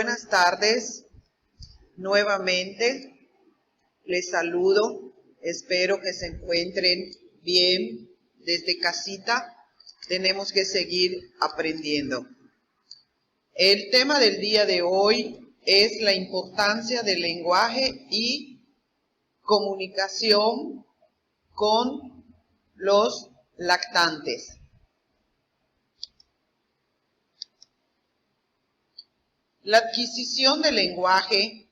buenas tardes. Nuevamente les saludo. Espero que se encuentren bien desde casita. Tenemos que seguir aprendiendo. El tema del día de hoy es la importancia del lenguaje y comunicación con los lactantes. La adquisición del lenguaje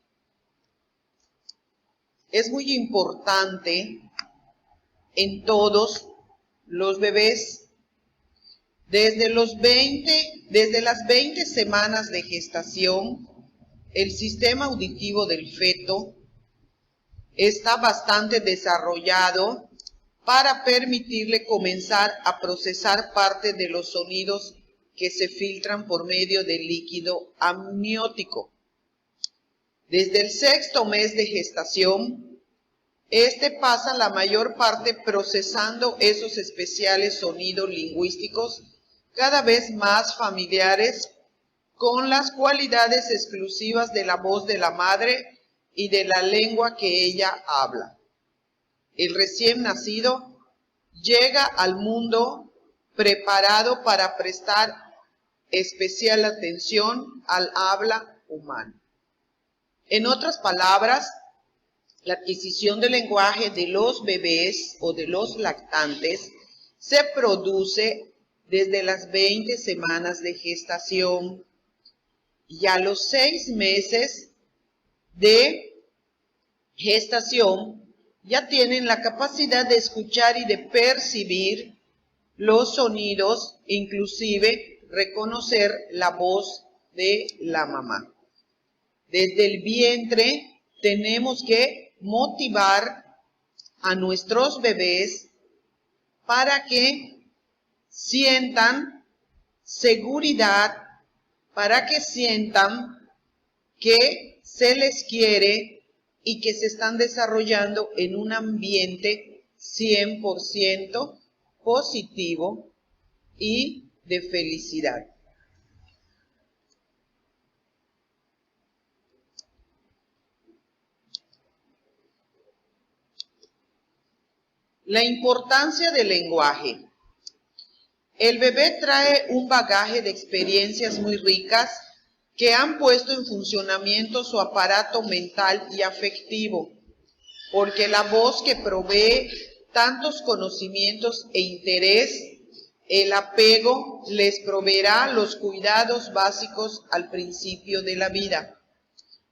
es muy importante en todos los bebés. Desde las 20 semanas de gestación, el sistema auditivo del feto está bastante desarrollado para permitirle comenzar a procesar parte de los sonidos que se filtran por medio del líquido amniótico. Desde el 6º mes de gestación, pasa la mayor parte procesando esos especiales sonidos lingüísticos cada vez más familiares con las cualidades exclusivas de la voz de la madre y de la lengua que ella habla. El recién nacido llega al mundo preparado para prestar especial atención al habla humana. En otras palabras, la adquisición del lenguaje de los bebés o de los lactantes se produce desde las 20 semanas de gestación y a los 6 meses de gestación ya tienen la capacidad de escuchar y de percibir los sonidos, inclusive reconocer la voz de la mamá. Desde el vientre tenemos que motivar a nuestros bebés para que sientan seguridad, para que sientan que se les quiere y que se están desarrollando en un ambiente 100% positivo y de felicidad. La importancia del lenguaje. El bebé trae un bagaje de experiencias muy ricas que han puesto en funcionamiento su aparato mental y afectivo, porque la voz que provee tantos conocimientos e interés, el apego les proveerá los cuidados básicos al principio de la vida.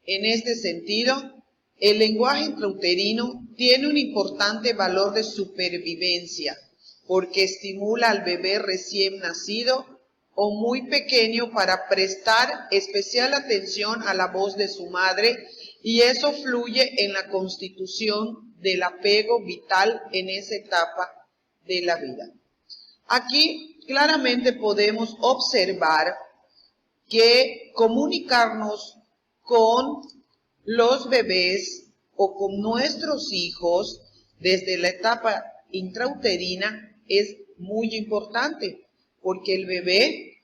En este sentido, el lenguaje intrauterino tiene un importante valor de supervivencia, porque estimula al bebé recién nacido o muy pequeño para prestar especial atención a la voz de su madre, y eso fluye en la constitución del apego vital en esa etapa de la vida. Aquí claramente podemos observar que comunicarnos con los bebés o con nuestros hijos desde la etapa intrauterina es muy importante, porque el bebé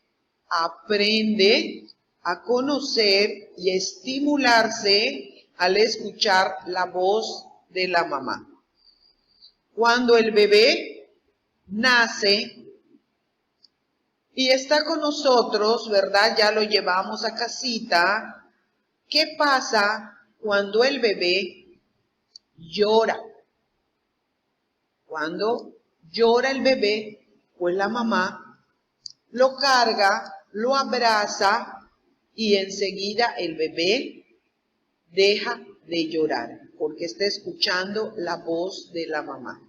aprende a conocer y a estimularse al escuchar la voz de la mamá. Cuando el bebé nace y está con nosotros, ¿verdad? Ya lo llevamos a casita. ¿Qué pasa cuando el bebé llora? Cuando llora el bebé, pues la mamá lo carga, lo abraza y enseguida el bebé deja de llorar porque está escuchando la voz de la mamá.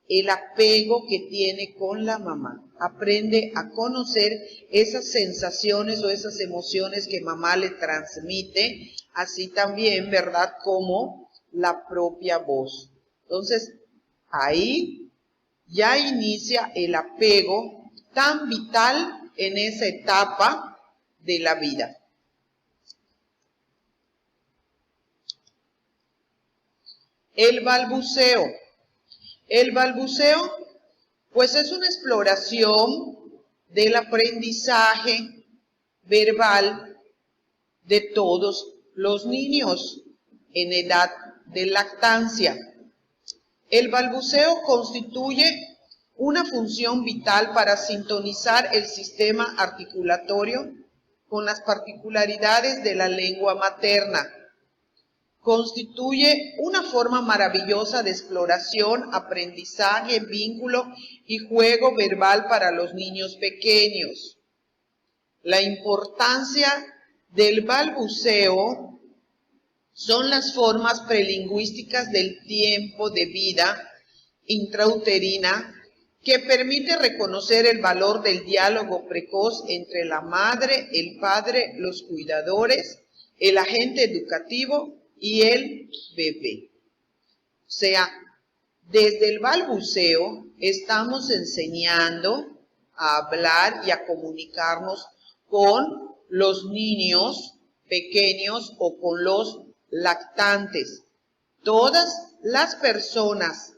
El apego que tiene con la mamá. Aprende a conocer esas sensaciones o esas emociones que mamá le transmite, así también, ¿verdad?, como la propia voz. Entonces, ahí ya inicia el apego tan vital en esa etapa de la vida. El balbuceo. El balbuceo, pues es una exploración del aprendizaje verbal de todos los niños en edad de lactancia. El balbuceo constituye una función vital para sintonizar el sistema articulatorio con las particularidades de la lengua materna. Constituye una forma maravillosa de exploración, aprendizaje, vínculo y juego verbal para los niños pequeños. La importancia del balbuceo son las formas prelingüísticas del tiempo de vida intrauterina que permite reconocer el valor del diálogo precoz entre la madre, el padre, los cuidadores, el agente educativo y el bebé. O sea, desde el balbuceo estamos enseñando a hablar y a comunicarnos con los niños pequeños o con los lactantes. Todas las personas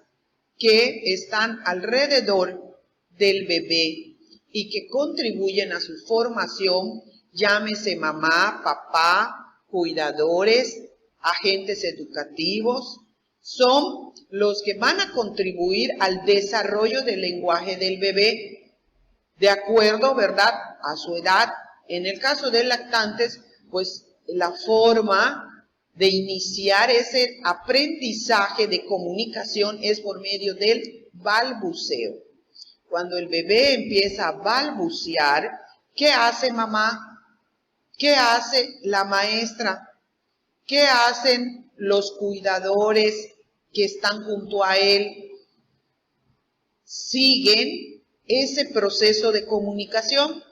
que están alrededor del bebé y que contribuyen a su formación, llámese mamá, papá, cuidadores, agentes educativos, son los que van a contribuir al desarrollo del lenguaje del bebé, de acuerdo, ¿verdad?, a su edad. En el caso de lactantes, pues la forma de iniciar ese aprendizaje de comunicación es por medio del balbuceo. Cuando el bebé empieza a balbucear, ¿qué hace mamá? ¿Qué hace la maestra? ¿Qué hacen los cuidadores que están junto a él? Siguen ese proceso de comunicación.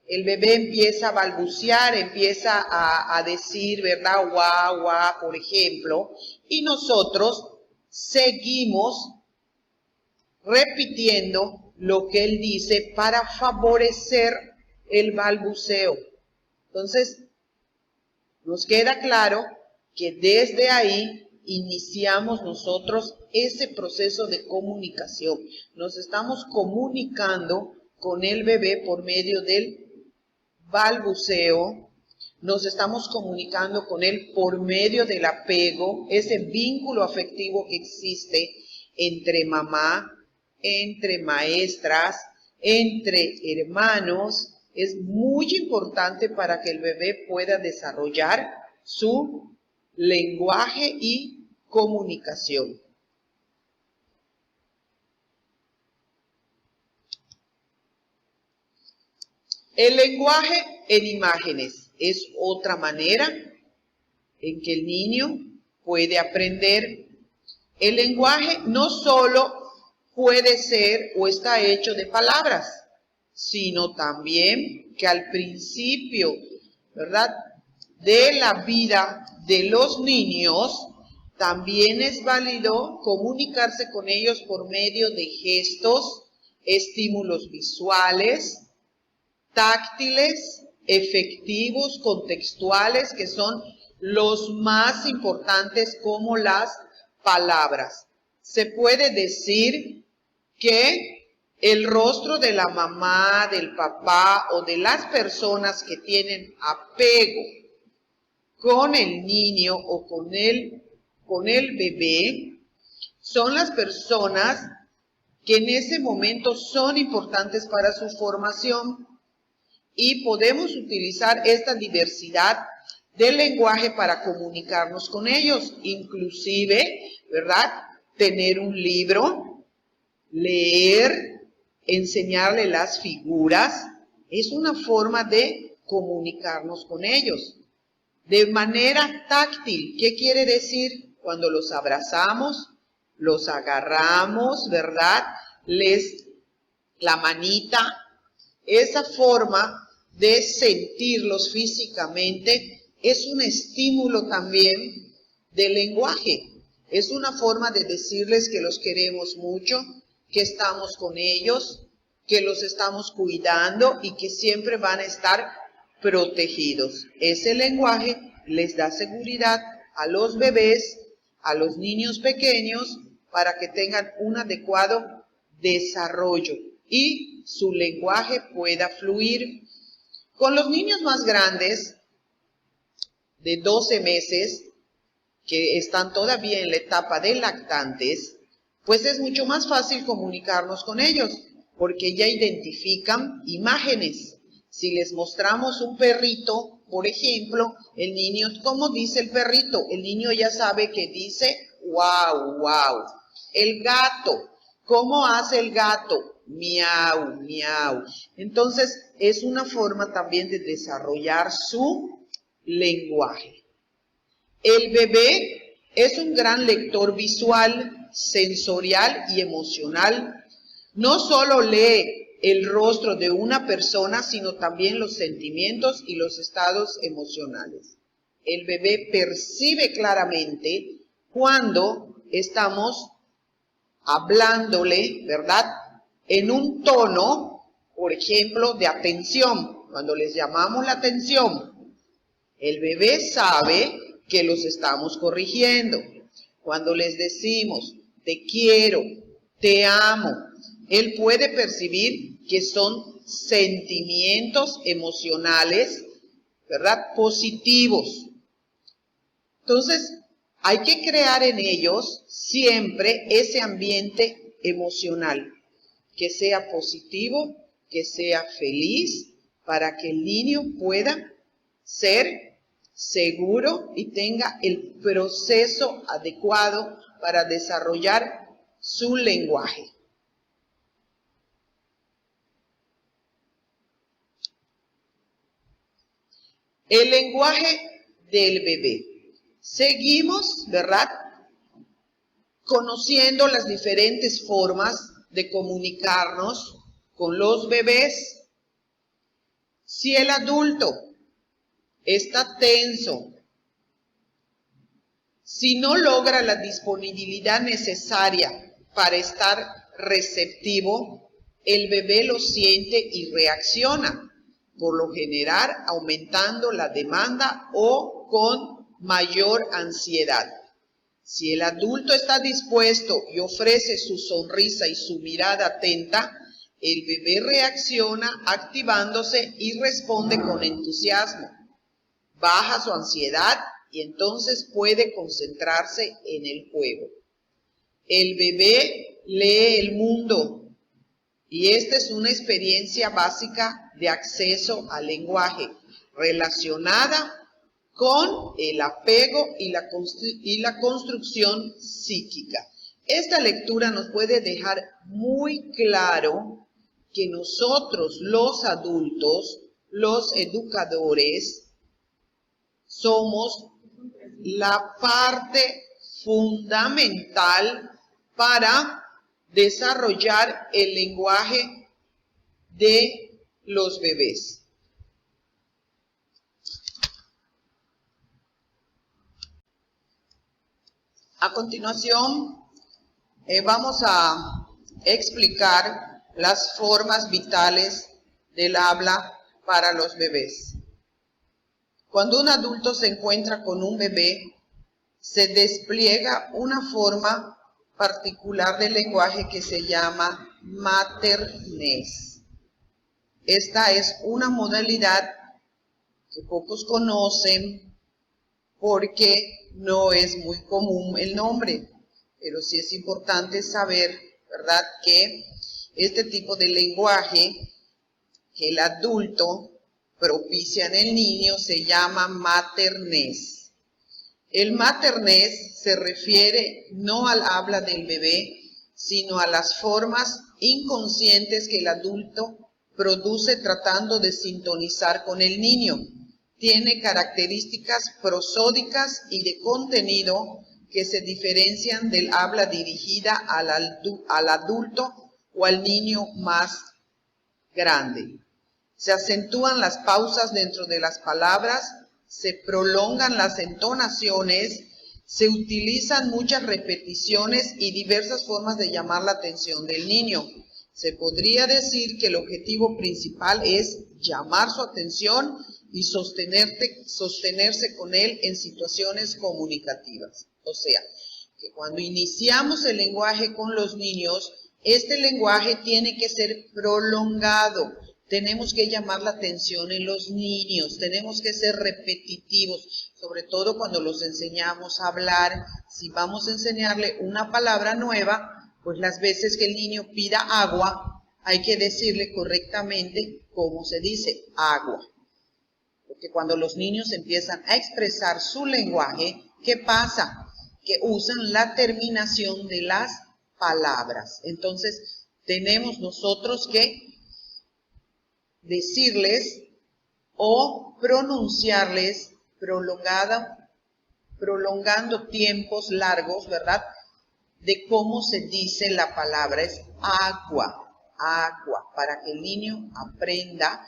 El bebé empieza a balbucear, empieza a decir, ¿verdad? Guau, guau, por ejemplo. Y nosotros seguimos repitiendo lo que él dice para favorecer el balbuceo. Entonces, nos queda claro que desde ahí iniciamos nosotros ese proceso de comunicación. Nos estamos comunicando con el bebé por medio del balbuceo, nos estamos comunicando con él por medio del apego, ese vínculo afectivo que existe entre mamá, entre maestras, entre hermanos. Es muy importante para que el bebé pueda desarrollar su lenguaje y comunicación. El lenguaje en imágenes es otra manera en que el niño puede aprender. El lenguaje no solo puede ser o está hecho de palabras, sino también que al principio, ¿verdad?, de la vida de los niños, también es válido comunicarse con ellos por medio de gestos, estímulos visuales, táctiles, efectivos, contextuales, que son los más importantes como las palabras. Se puede decir que el rostro de la mamá, del papá o de las personas que tienen apego con el niño o con el bebé son las personas que en ese momento son importantes para su formación. Y podemos utilizar esta diversidad del lenguaje para comunicarnos con ellos, inclusive, ¿verdad?, tener un libro, leer, enseñarle las figuras, es una forma de comunicarnos con ellos. De manera táctil, ¿qué quiere decir? Cuando los abrazamos, los agarramos, ¿verdad?, la manita, esa forma de sentirlos físicamente es un estímulo también del lenguaje. Es una forma de decirles que los queremos mucho, que estamos con ellos, que los estamos cuidando y que siempre van a estar protegidos. Ese lenguaje les da seguridad a los bebés, a los niños pequeños, para que tengan un adecuado desarrollo y su lenguaje pueda fluir. Con los niños más grandes de 12 meses, que están todavía en la etapa de lactantes, pues es mucho más fácil comunicarnos con ellos, porque ya identifican imágenes. Si les mostramos un perrito, por ejemplo, el niño, ¿cómo dice el perrito? El niño ya sabe que dice, wow, wow. El gato, ¿cómo hace el gato? Miau, miau. Entonces, es una forma también de desarrollar su lenguaje. El bebé es un gran lector visual, sensorial y emocional. No solo lee el rostro de una persona, sino también los sentimientos y los estados emocionales. El bebé percibe claramente cuando estamos hablándole, ¿verdad?, en un tono, por ejemplo, de atención. Cuando les llamamos la atención, el bebé sabe que los estamos corrigiendo. Cuando les decimos, te quiero, te amo, él puede percibir que son sentimientos emocionales, ¿verdad?, positivos. Entonces, hay que crear en ellos siempre ese ambiente emocional, que sea positivo, que sea feliz, para que el niño pueda ser seguro y tenga el proceso adecuado para desarrollar su lenguaje. El lenguaje del bebé. Seguimos, ¿verdad?, conociendo las diferentes formas de comunicarnos con los bebés. Si el adulto está tenso, si no logra la disponibilidad necesaria para estar receptivo, el bebé lo siente y reacciona, por lo general aumentando la demanda o con mayor ansiedad. Si el adulto está dispuesto y ofrece su sonrisa y su mirada atenta, el bebé reacciona activándose y responde con entusiasmo. Baja su ansiedad y entonces puede concentrarse en el juego. El bebé lee el mundo y esta es una experiencia básica de acceso al lenguaje relacionada con el apego y la construcción psíquica. Esta lectura nos puede dejar muy claro que nosotros, los adultos, los educadores, somos la parte fundamental para desarrollar el lenguaje de los bebés. A continuación, vamos a explicar las formas vitales del habla para los bebés. Cuando un adulto se encuentra con un bebé, se despliega una forma particular del lenguaje que se llama maternez. Esta es una modalidad que pocos conocen porque no es muy común el nombre, pero sí es importante saber, ¿verdad?, que este tipo de lenguaje que el adulto propicia en el niño se llama maternez. El maternez se refiere no al habla del bebé, sino a las formas inconscientes que el adulto produce tratando de sintonizar con el niño. Tiene características prosódicas y de contenido que se diferencian del habla dirigida al adulto o al niño más grande. Se acentúan las pausas dentro de las palabras, se prolongan las entonaciones, se utilizan muchas repeticiones y diversas formas de llamar la atención del niño. Se podría decir que el objetivo principal es llamar su atención y sostenerse con él en situaciones comunicativas. O sea, que cuando iniciamos el lenguaje con los niños, este lenguaje tiene que ser prolongado, tenemos que llamar la atención en los niños, tenemos que ser repetitivos, sobre todo cuando los enseñamos a hablar. Si vamos a enseñarle una palabra nueva, pues las veces que el niño pida agua, hay que decirle correctamente cómo se dice agua. Porque cuando los niños empiezan a expresar su lenguaje, ¿qué pasa? Que usan la terminación de las palabras. Entonces, tenemos nosotros que decirles o pronunciarles prolongando tiempos largos, ¿verdad? De cómo se dice la palabra, es agua, agua, para que el niño aprenda,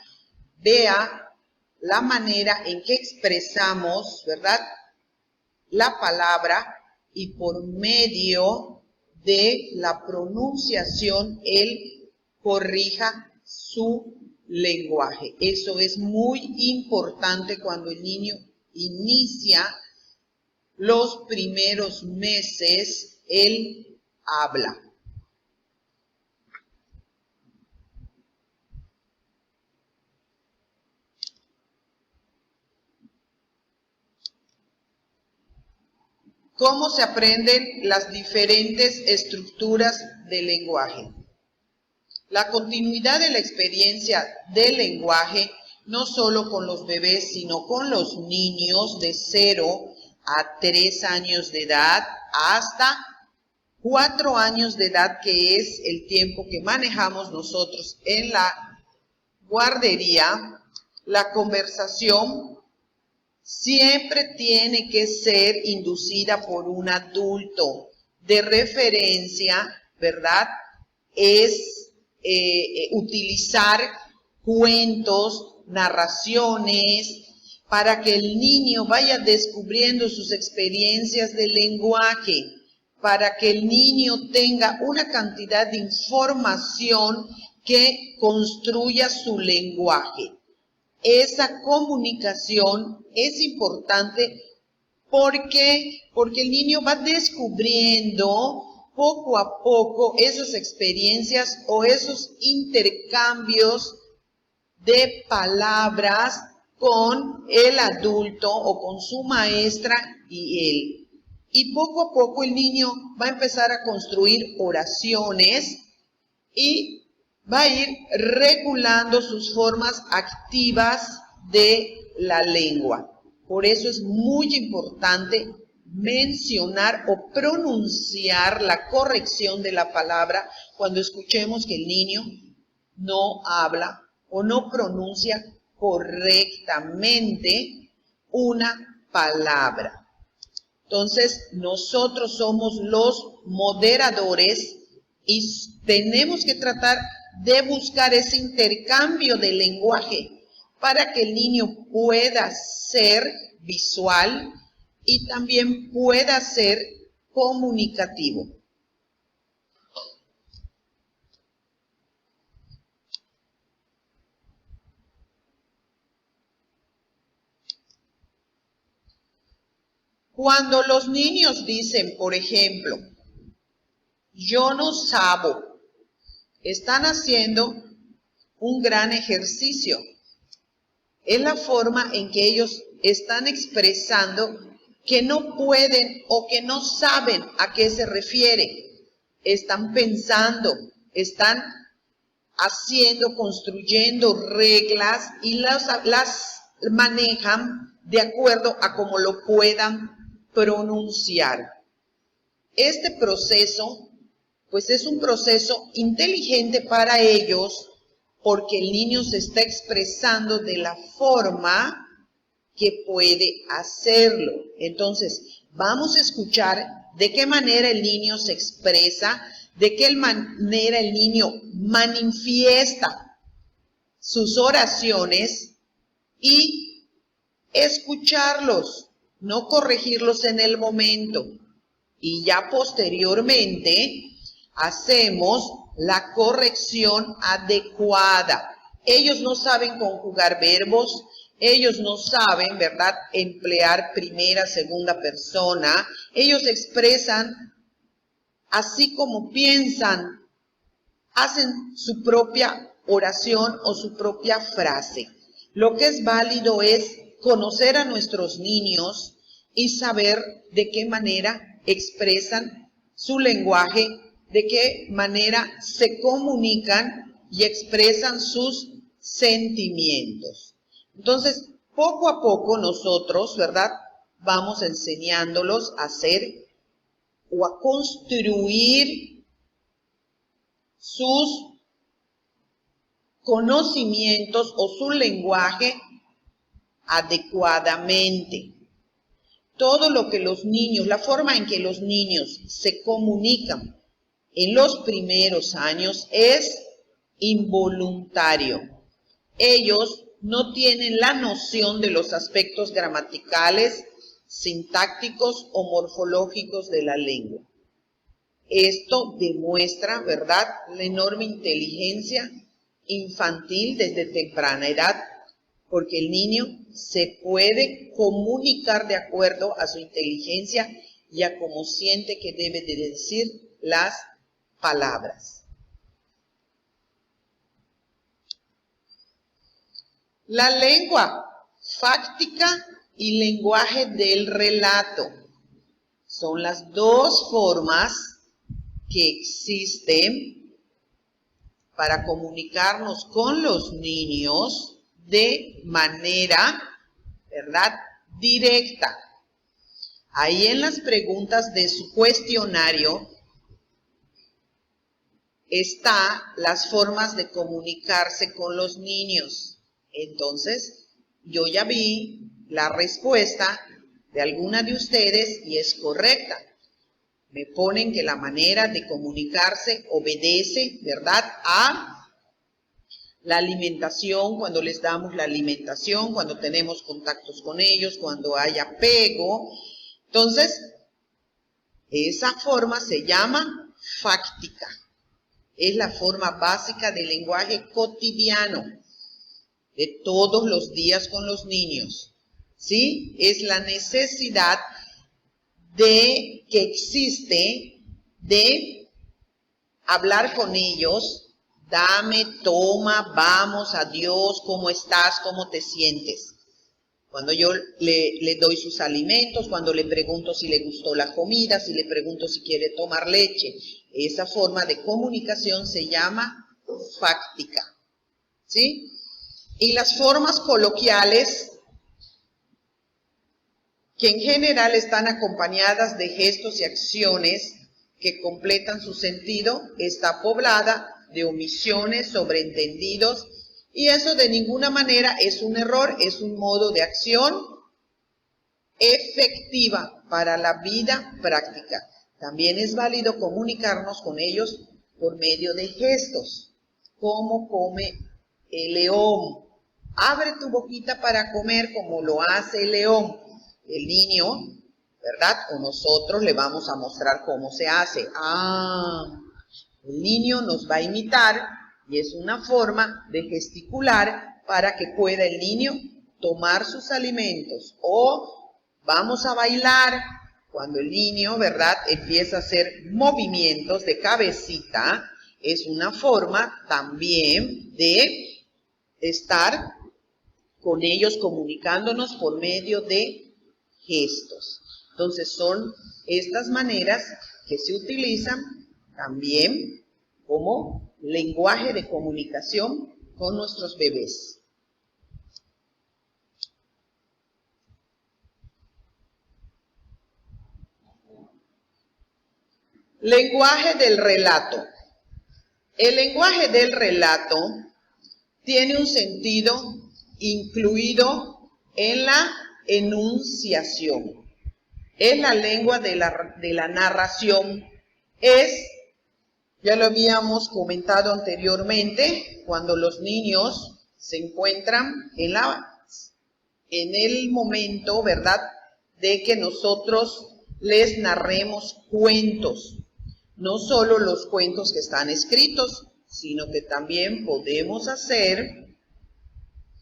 vea la manera en que expresamos, ¿verdad?, la palabra, y por medio de la pronunciación él corrija su lenguaje. Eso es muy importante cuando el niño inicia los primeros meses, él habla. ¿Cómo se aprenden las diferentes estructuras del lenguaje? La continuidad de la experiencia del lenguaje, no solo con los bebés, sino con los niños de 0 a 3 años de edad hasta 4 años de edad, que es el tiempo que manejamos nosotros en la guardería, la conversación siempre tiene que ser inducida por un adulto. De referencia, ¿verdad? Es utilizar cuentos, narraciones, para que el niño vaya descubriendo sus experiencias del lenguaje, para que el niño tenga una cantidad de información que construya su lenguaje. Esa comunicación es importante porque el niño va descubriendo poco a poco esas experiencias o esos intercambios de palabras con el adulto o con su maestra y él. Y poco a poco el niño va a empezar a construir oraciones y va a ir regulando sus formas activas de la lengua. Por eso es muy importante mencionar o pronunciar la corrección de la palabra cuando escuchemos que el niño no habla o no pronuncia correctamente una palabra. Entonces, nosotros somos los moderadores y tenemos que tratar de buscar ese intercambio de lenguaje para que el niño pueda ser visual y también pueda ser comunicativo. Cuando los niños dicen, por ejemplo, yo no sabo, están haciendo un gran ejercicio. Es la forma en que ellos están expresando que no pueden o que no saben a qué se refiere. Están pensando, están haciendo, construyendo reglas y las manejan de acuerdo a cómo lo puedan pronunciar. Este proceso, pues es un proceso inteligente para ellos porque el niño se está expresando de la forma que puede hacerlo. Entonces, vamos a escuchar de qué manera el niño se expresa, de qué manera el niño manifiesta sus oraciones y escucharlos, no corregirlos en el momento. Y ya posteriormente hacemos la corrección adecuada. Ellos no saben conjugar verbos, ellos no saben, ¿verdad?, emplear primera, segunda persona. Ellos expresan así como piensan, hacen su propia oración o su propia frase. Lo que es válido es conocer a nuestros niños y saber de qué manera expresan su lenguaje, de qué manera se comunican y expresan sus sentimientos. Entonces, poco a poco nosotros, ¿verdad?, vamos enseñándolos a hacer o a construir sus conocimientos o su lenguaje adecuadamente. Todo lo que los niños, la forma en que los niños se comunican en los primeros años es involuntario. Ellos no tienen la noción de los aspectos gramaticales, sintácticos o morfológicos de la lengua. Esto demuestra, ¿verdad?, la enorme inteligencia infantil desde temprana edad, porque el niño se puede comunicar de acuerdo a su inteligencia y a cómo siente que debe de decir las palabras. La lengua fáctica y lenguaje del relato son las dos formas que existen para comunicarnos con los niños de manera, ¿verdad?, directa. Ahí en las preguntas de su cuestionario están las formas de comunicarse con los niños. Entonces, yo ya vi la respuesta de alguna de ustedes y es correcta. Me ponen que la manera de comunicarse obedece, ¿verdad?, a la alimentación, cuando les damos la alimentación, cuando tenemos contactos con ellos, cuando hay apego. Entonces, esa forma se llama fáctica. Es la forma básica del lenguaje cotidiano de todos los días con los niños, ¿sí? Es la necesidad que existe de hablar con ellos. Dame, toma, vamos, adiós, ¿cómo estás? ¿Cómo te sientes? Cuando yo le doy sus alimentos, cuando le pregunto si le gustó la comida, si le pregunto si quiere tomar leche. Esa forma de comunicación se llama fáctica, ¿sí? Y las formas coloquiales, que en general están acompañadas de gestos y acciones que completan su sentido, está poblada de omisiones, sobreentendidos, y eso de ninguna manera es un error, es un modo de acción efectiva para la vida práctica. También es válido comunicarnos con ellos por medio de gestos. ¿Cómo come el león? Abre tu boquita para comer como lo hace el león. El niño, ¿verdad?, o nosotros le vamos a mostrar cómo se hace. El niño nos va a imitar y es una forma de gesticular para que pueda el niño tomar sus alimentos. O vamos a bailar cuando el niño, ¿verdad?, empieza a hacer movimientos de cabecita. Es una forma también de estar con ellos comunicándonos por medio de gestos. Entonces son estas maneras que se utilizan también como lenguaje de comunicación con nuestros bebés. Lenguaje del relato. El lenguaje del relato tiene un sentido incluido en la enunciación. Es la lengua de la narración. Ya lo habíamos comentado anteriormente, cuando los niños se encuentran en el momento, ¿verdad?, de que nosotros les narremos cuentos. No solo los cuentos que están escritos, sino que también podemos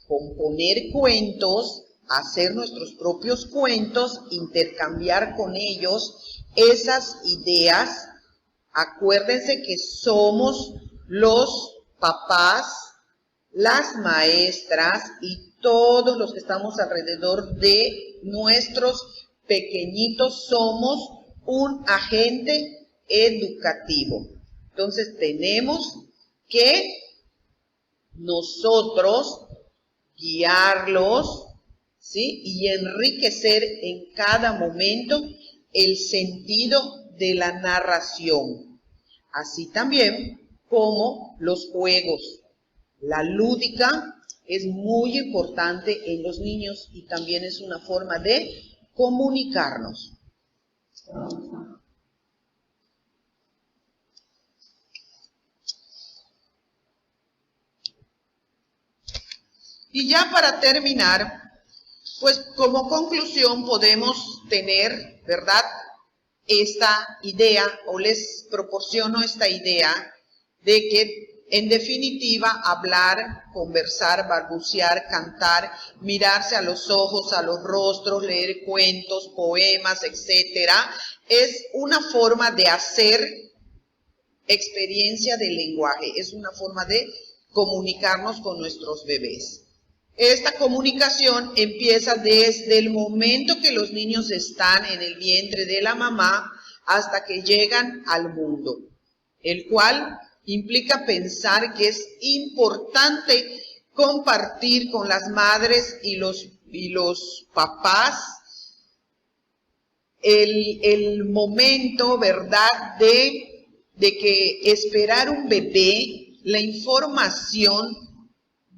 componer cuentos, hacer nuestros propios cuentos, intercambiar con ellos esas ideas. Acuérdense que somos los papás las maestras y todos los que estamos alrededor de nuestros pequeñitos somos un agente educativo. Entonces tenemos que nosotros guiarlos, ¿sí? Y enriquecer en cada momento el sentido de la narración. Así también como los juegos. La lúdica es muy importante en los niños y también es una forma de comunicarnos. Y ya para terminar, pues como conclusión podemos tener, ¿verdad?, esta idea, o les proporciono esta idea de que en definitiva hablar, conversar, balbucear, cantar, mirarse a los ojos, a los rostros, leer cuentos, poemas, etcétera, es una forma de hacer experiencia del lenguaje, es una forma de comunicarnos con nuestros bebés. Esta comunicación empieza desde el momento que los niños están en el vientre de la mamá hasta que llegan al mundo, el cual implica pensar que es importante compartir con las madres y los papás el momento, ¿verdad?, de que esperar un bebé, la información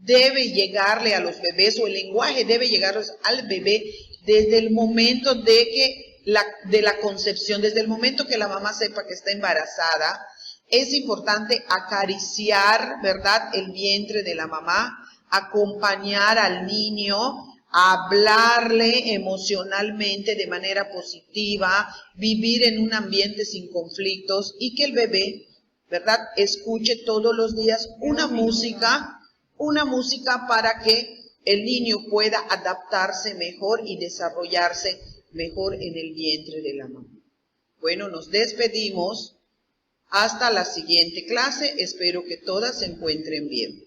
debe llegarle a los bebés, o el lenguaje debe llegarles al bebé desde el momento de la concepción, desde el momento que la mamá sepa que está embarazada. Es importante acariciar, ¿verdad?, el vientre de la mamá, acompañar al niño, hablarle emocionalmente de manera positiva, vivir en un ambiente sin conflictos y que el bebé, ¿verdad?, escuche todos los días una música para que el niño pueda adaptarse mejor y desarrollarse mejor en el vientre de la mamá. Bueno, nos despedimos. Hasta la siguiente clase. Espero que todas se encuentren bien.